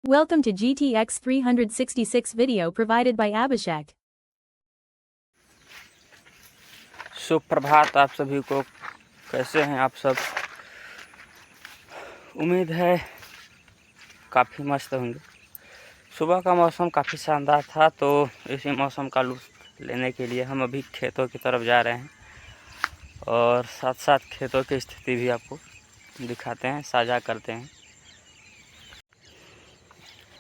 Welcome to GTX 366 video provided by Abhishek. सुप्रभात आप सभी को। कैसे हैं आप सब? उम्मीद है काफ़ी मस्त होंगे। सुबह का मौसम काफ़ी शानदार था, तो इसी मौसम का लुत्फ़ लेने के लिए हम अभी खेतों की तरफ जा रहे हैं और साथ साथ खेतों की स्थिति भी आपको दिखाते हैं, साझा करते हैं।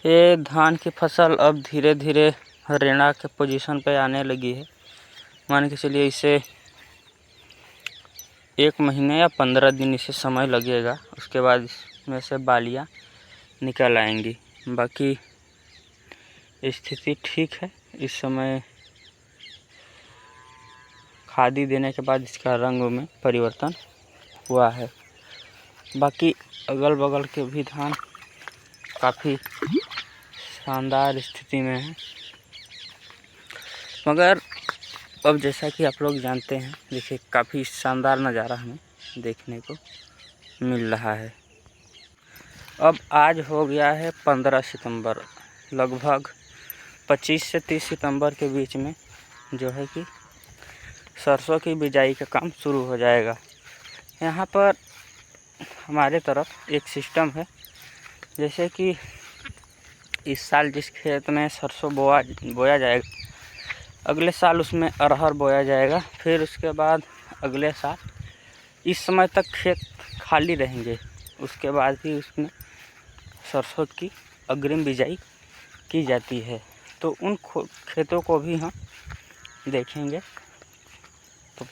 ये धान की फसल अब धीरे धीरे रेणा के पोजीशन पे आने लगी है। मान के चलिए इसे 1 महीने या 15 दिन इसे समय लगेगा, उसके बाद इसमें से बालियाँ निकल आएंगी। बाकी स्थिति ठीक है। इस समय खादी देने के बाद इसका रंग में परिवर्तन हुआ है। बाकी अगल बगल के भी धान काफ़ी शानदार स्थिति में है, मगर अब जैसा कि आप लोग जानते हैं, देखिए काफ़ी शानदार नज़ारा हमें देखने को मिल रहा है। अब आज हो गया है 15 सितंबर। लगभग 25 से 30 सितंबर के बीच में जो है कि सरसों की बिजाई का काम शुरू हो जाएगा। यहाँ पर हमारे तरफ एक सिस्टम है, जैसे कि इस साल जिस खेत में सरसों बोया जाएगा, अगले साल उसमें अरहर बोया जाएगा। फिर उसके बाद अगले साल इस समय तक खेत खाली रहेंगे, उसके बाद ही उसमें सरसों की अग्रिम बिजाई की जाती है। तो उन खेतों को भी हम देखेंगे। तो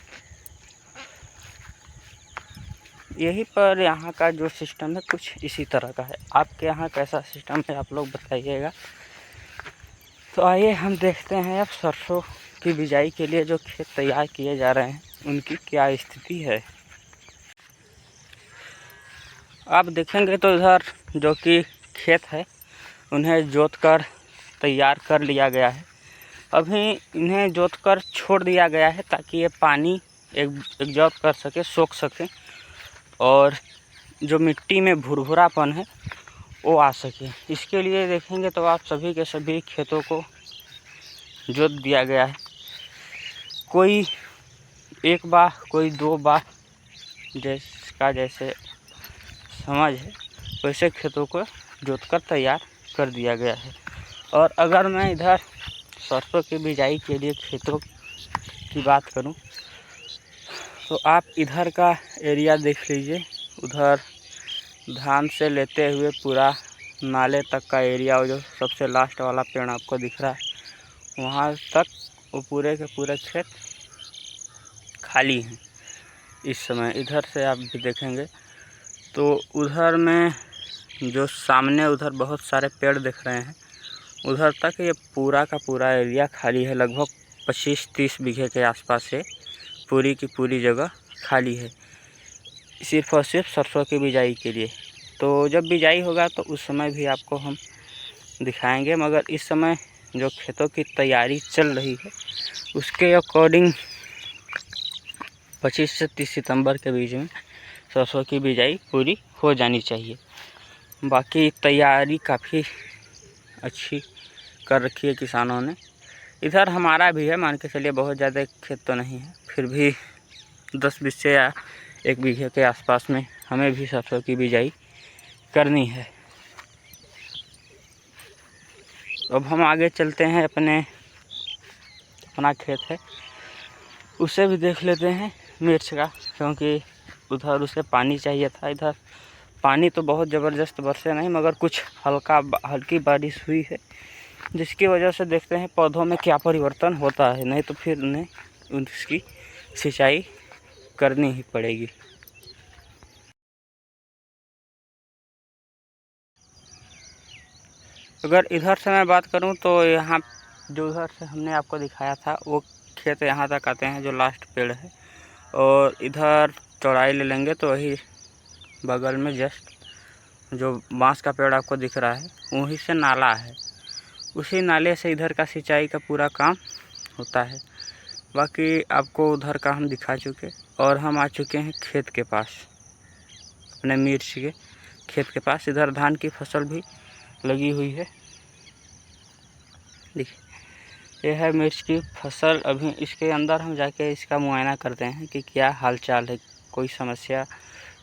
यही पर यहाँ का जो सिस्टम है कुछ इसी तरह का है। आपके यहाँ कैसा सिस्टम है आप लोग बताइएगा। तो आइए हम देखते हैं अब सरसों की बिजाई के लिए जो खेत तैयार किए जा रहे हैं उनकी क्या स्थिति है। आप देखेंगे तो इधर जो कि खेत है उन्हें जोत कर तैयार कर लिया गया है। अभी इन्हें जोत कर छोड़ दिया गया है ताकि ये पानी एग्जॉर्ब कर सके, सोख सके, और जो मिट्टी में भुरभुरापन है वो आ सके। इसके लिए देखेंगे तो आप सभी के सभी खेतों को जोत दिया गया है। कोई 1 बार, कोई 2 बार, जिसका जैसे समझ है वैसे खेतों को जोत कर तैयार कर दिया गया है। और अगर मैं इधर सरसों की बिजाई के लिए खेतों की बात करूं तो आप इधर का एरिया देख लीजिए। उधर धान से लेते हुए पूरा नाले तक का एरिया, जो सबसे लास्ट वाला पेड़ आपको दिख रहा है, वहाँ तक वो पूरे के पूरे खेत खाली हैं इस समय। इधर से आप भी देखेंगे तो उधर में जो सामने उधर बहुत सारे पेड़ दिख रहे हैं, उधर तक ये पूरा का पूरा एरिया खाली है। लगभग 25-30 बीघे के आसपास से पूरी की पूरी जगह खाली है, सिर्फ और सिर्फ सरसों की बिजाई के लिए। तो जब बिजाई होगा तो उस समय भी आपको हम दिखाएंगे, मगर इस समय जो खेतों की तैयारी चल रही है उसके अकॉर्डिंग 25 से 30 सितंबर के बीच में सरसों की बिजाई पूरी हो जानी चाहिए। बाकी तैयारी काफ़ी अच्छी कर रखी है किसानों ने। इधर हमारा भी है, मान के चलिए बहुत ज़्यादा खेत तो नहीं है, फिर भी 10 बीघे या 1 बीघे के आसपास में हमें भी सरसों की बिजाई करनी है। अब हम आगे चलते हैं, अपना खेत है उसे भी देख लेते हैं मिर्च का, क्योंकि उधर उसे पानी चाहिए था। इधर पानी तो बहुत ज़बरदस्त बरसे नहीं, मगर कुछ हल्की बारिश हुई है, जिसकी वजह से देखते हैं पौधों में क्या परिवर्तन होता है। नहीं तो फिर उन्हें उसकी सिंचाई करनी ही पड़ेगी। अगर इधर से मैं बात करूं तो यहाँ जो उधर से हमने आपको दिखाया था वो खेत यहाँ तक आते हैं, जो लास्ट पेड़ है। और इधर चौड़ाई ले लेंगे तो वही बगल में जस्ट जो बांस का पेड़ आपको दिख रहा है वहीं से नाला है, उसी नाले से इधर का सिंचाई का पूरा काम होता है। बाकी आपको उधर का हम दिखा चुके और हम आ चुके हैं खेत के पास, अपने मिर्च के खेत के पास। इधर धान की फसल भी लगी हुई है। देखिए, यह है मिर्च की फसल। अभी इसके अंदर हम जाके इसका मुआयना करते हैं कि क्या हाल चाल है, कोई समस्या,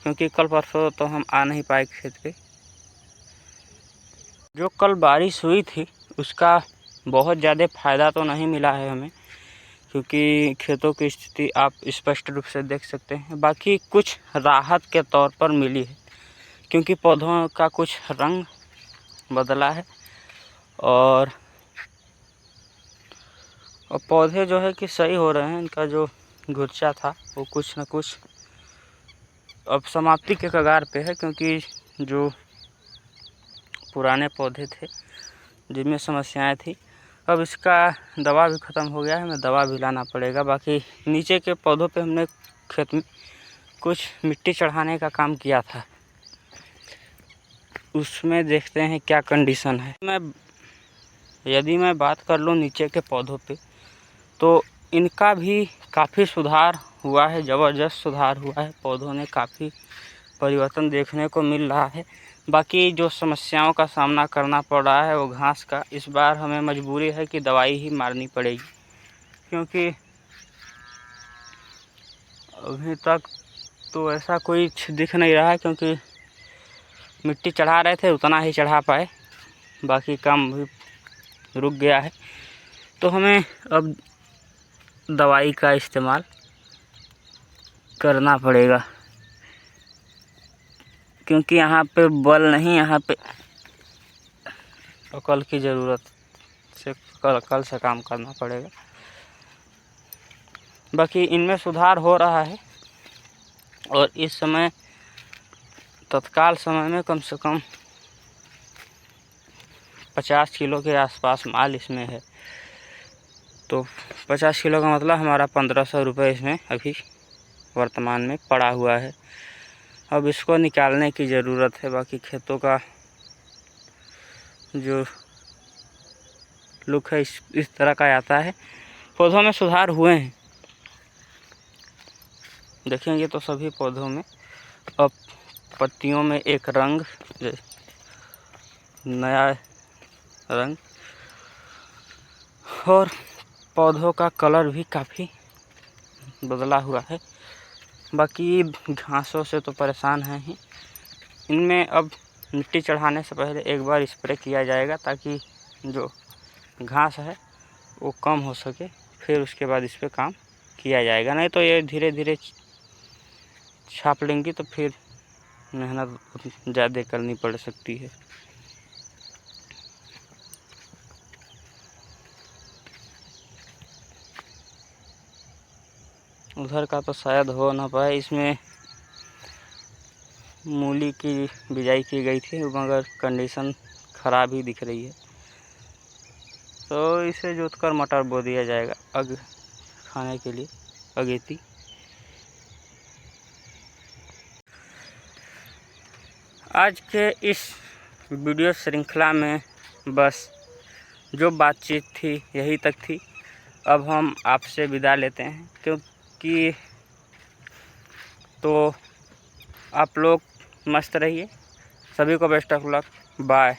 क्योंकि कल परसों तो हम आ नहीं पाए खेत पे। जो कल बारिश हुई थी उसका बहुत ज़्यादा फ़ायदा तो नहीं मिला है हमें, क्योंकि खेतों की स्थिति आप स्पष्ट रूप से देख सकते हैं। बाकी कुछ राहत के तौर पर मिली है, क्योंकि पौधों का कुछ रंग बदला है और पौधे जो है कि सही हो रहे हैं। इनका जो गुर्चा था वो कुछ न कुछ अब समाप्ति के कगार पे है, क्योंकि जो पुराने पौधे थे जिनमें समस्याएं थी, अब इसका दवा भी ख़त्म हो गया है, हमें दवा भी लाना पड़ेगा। बाकी नीचे के पौधों पे हमने खेत में कुछ मिट्टी चढ़ाने का काम किया था, उसमें देखते हैं क्या कंडीशन है। यदि मैं बात कर लूँ नीचे के पौधों पे, तो इनका भी काफ़ी सुधार हुआ है, ज़बरदस्त सुधार हुआ है। पौधों ने काफ़ी परिवर्तन देखने को मिल रहा है। बाकी जो समस्याओं का सामना करना पड़ रहा है वो घास का, इस बार हमें मजबूरी है कि दवाई ही मारनी पड़ेगी, क्योंकि अभी तक तो ऐसा कोई दिख नहीं रहा है, क्योंकि मिट्टी चढ़ा रहे थे उतना ही चढ़ा पाए, बाकी काम भी रुक गया है। तो हमें अब दवाई का इस्तेमाल करना पड़ेगा, क्योंकि यहाँ पे बल नहीं, यहाँ पे अकल की ज़रूरत से अकल से काम करना पड़ेगा। बाकी इनमें सुधार हो रहा है और इस समय तत्काल समय में कम से कम 50 किलो के आसपास माल इसमें है। तो 50 किलो का मतलब हमारा 1500 रुपये इसमें अभी वर्तमान में पड़ा हुआ है। अब इसको निकालने की ज़रूरत है। बाकी खेतों का जो लुक है इस तरह का आता है। पौधों में सुधार हुए हैं, देखेंगे तो सभी पौधों में अब पत्तियों में एक रंग, नया रंग, और पौधों का कलर भी काफ़ी बदला हुआ है। बाकी घासों से तो परेशान हैं ही। इनमें अब मिट्टी चढ़ाने से पहले एक बार स्प्रे किया जाएगा, ताकि जो घास है वो कम हो सके, फिर उसके बाद इस पर काम किया जाएगा। नहीं तो ये धीरे धीरे छाप लेंगी तो फिर मेहनत ज़्यादा करनी पड़ सकती है। उधर का तो शायद हो ना पाए, इसमें मूली की बिजाई की गई थी मगर कंडीशन ख़राब ही दिख रही है, तो इसे जोतकर मटर बो दिया जाएगा खाने के लिए, अगेती। आज के इस वीडियो श्रृंखला में बस जो बातचीत थी यही तक थी। अब हम आपसे विदा लेते हैं, क्योंकि तो आप लोग मस्त रहिए। सभी को बेस्ट ऑफ लक, बाय।